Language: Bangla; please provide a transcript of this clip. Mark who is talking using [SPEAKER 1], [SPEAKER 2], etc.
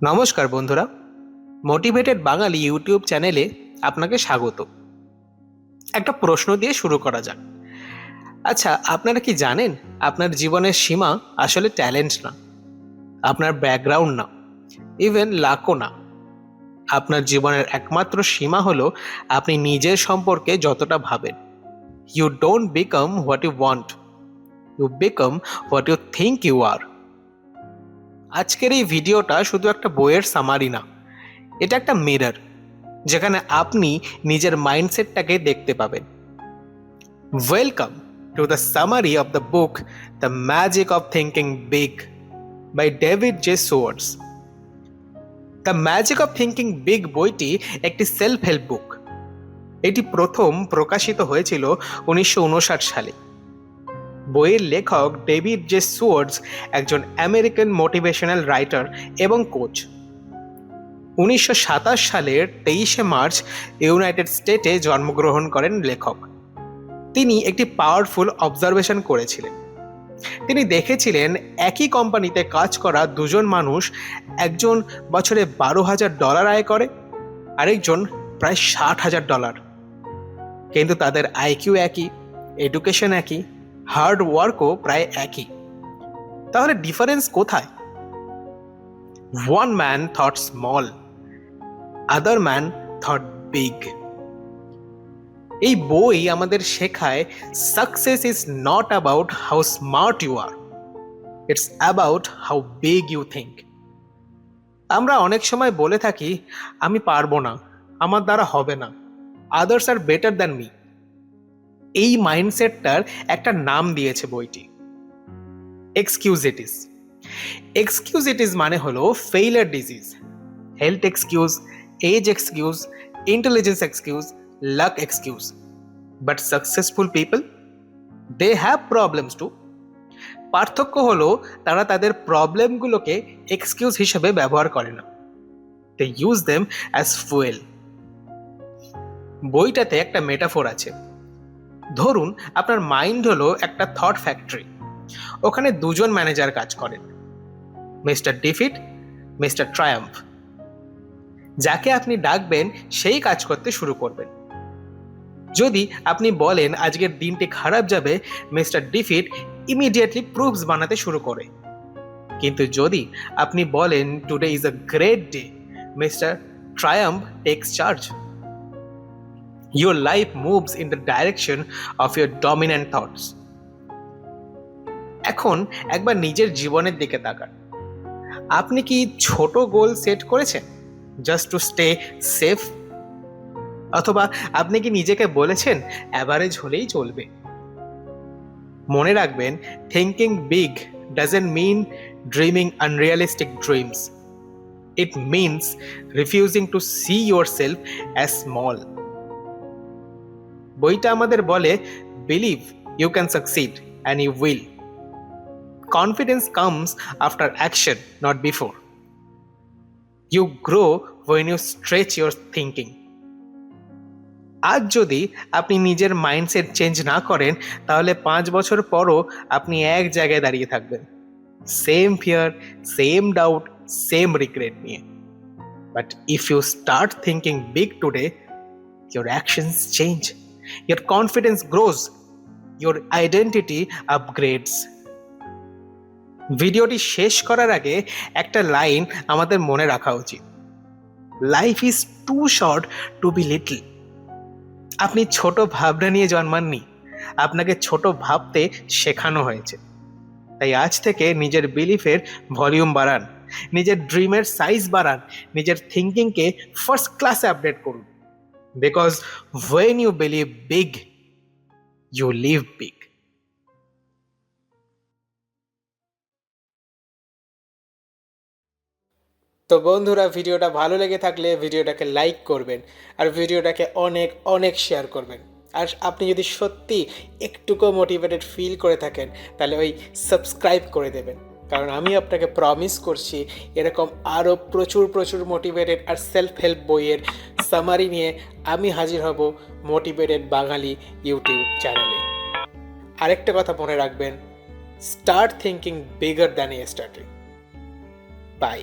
[SPEAKER 1] নমস্কার বন্ধুরা, মোটিভেটেড বাঙালি ইউটিউব চ্যানেলে আপনাকে স্বাগত। একটা প্রশ্ন দিয়ে শুরু করা যাক। আচ্ছা, আপনারা কি জানেন আপনার জীবনের সীমা আসলে ট্যালেন্ট না, আপনার ব্যাকগ্রাউন্ড না, ইভেন লাকও না। আপনার জীবনের একমাত্র সীমা হলো আপনি নিজের সম্পর্কে যতটা ভাবেন। You don't become what you want, you become what you think you are. আজকের এই ভিডিওটা শুধু একটা বইয়ের সামারি না, এটা একটা মিরর, যেখানে আপনি নিজের মাইন্ডসেটটাকে দেখতে পাবেন। Welcome to the summary of the book the magic of thinking big by David J Schwartz. The magic of thinking big বইটি একটি সেলফ হেল্প বুক। এটি প্রথম প্রকাশিত হয়েছিল 1959 সালে। বইয়ের লেখক ডেভিড জে সোয়ার্ডস একজন আমেরিকান মোটিভেশনাল রাইটার এবং কোচ। 1927 সালের 23শে মার্চ ইউনাইটেড স্টেটে জন্মগ্রহণ করেন লেখক। তিনি একটি পাওয়ারফুল অবজারভেশন করেছিলেন। তিনি দেখেছিলেন একই কোম্পানিতে কাজ করা দুজন মানুষ, একজন বছরে $12,000 আয় করে, আরেকজন প্রায় $60,000। কিন্তু তাদের আইকিউ একই, এডুকেশন একই, হার্ড ওয়ার্কও প্রায় একই। তাহলে ডিফারেন্স কোথায়? One man thought small, other man thought big. এই বই আমাদের শেখায় success is not about how smart you are, it's about how big you think. আমরা অনেক সময় বলে থাকি, আমি পারবো না, আমার দ্বারা হবে না, আদার্স আর বেটার দ্যান মি। এই মাইন্ডসেটটার একটা নাম দিয়েছে বইটি, এক্সকিউজিটিস। এক্সকিউজিটিস মানে হলো failure disease, health excuse, age excuse, intelligence excuse, luck excuse. But successful people, they have problems too. পার্থক্য হলো তারা তাদের প্রবলেমগুলোকে এক্সকিউজ হিসেবে ব্যবহার করে না, they use them as fuel. বইটাতে একটা মেটাফোর আছে। ধরুন আপনার মাইন্ড হলো একটা থট ফ্যাক্টরি। ওখানে দুজন ম্যানেজার কাজ করেন, মিস্টার ডিফিট, মিস্টার ট্রায়াম্ফ। যাকে আপনি ডাকবেন সেই কাজ করতে শুরু করবেন। যদি আপনি বলেন আজকের দিনটি খারাপ যাবে, মিস্টার ডিফিট ইমিডিয়েটলি প্রুফস বানাতে শুরু করে। কিন্তু যদি আপনি বলেন today is a great day, mister Triumf tax charge. Your life moves in the direction of your dominant thoughts. এখন একবার নিজের জীবনের দিকে তাকান। আপনি কি ছোট গোল সেট করেছেন জাস্ট টু স্টে সেফ? অথবা আপনি কি নিজেকে বলেছেন অ্যাভারেজ হলেই চলবে? মনে রাখবেন, thinking big doesn't mean dreaming unrealistic dreams. It means refusing to see yourself as small. বইটা আমাদের বলে, believe you can succeed and you will. Confidence comes after action, not before. You grow when you stretch your thinking. আজ যদি আপনি নিজের মাইন্ডসেট চেঞ্জ না করেন, তাহলে 5 বছর পরও আপনি এক জায়গায় দাঁড়িয়ে থাকবেন, same fear, same doubt, same regret নিয়ে। But if you start thinking big today, your actions change, your confidence grows, your identity upgrades. ভিডিওটি শেষ করার আগে একটা লাইন আমাদের মনে রাখা উচিত, life is too short to be little. আপনি ছোট ভাবনা নিয়ে জন্মাননি, আপনাকে ছোট ভাবতে শেখানো হয়েছে। তাই আজ থেকে নিজের বিলিফের ভলিউম বাড়ান, নিজের ড্রিমের সাইজ বাড়ান, নিজের থিঙ্কিংকে ফার্স্ট ক্লাসে আপডেট করুন। Because when you believe big, you live big. তো বন্ধুরা, ভিডিওটা ভালো লেগে থাকলে ভিডিওটাকে লাইক করবেন আর ভিডিওটাকে অনেক অনেক শেয়ার করবেন। আর আপনি যদি সত্যি একটুকু মোটিভেটেড ফিল করে থাকেন, তাহলে ওই সাবস্ক্রাইব করে দেবেন। কারণ আমি আপনাকে প্রমিস করছি, এরকম আরও প্রচুর প্রচুর মোটিভেটেড আর সেলফ হেল্প বইয়ের সামারি নিয়ে আমি হাজির হব মোটিভেটেড বাঙালি ইউটিউব চ্যানেলে। আরেকটা কথা মনে রাখবেন, start thinking bigger than yesterday. By.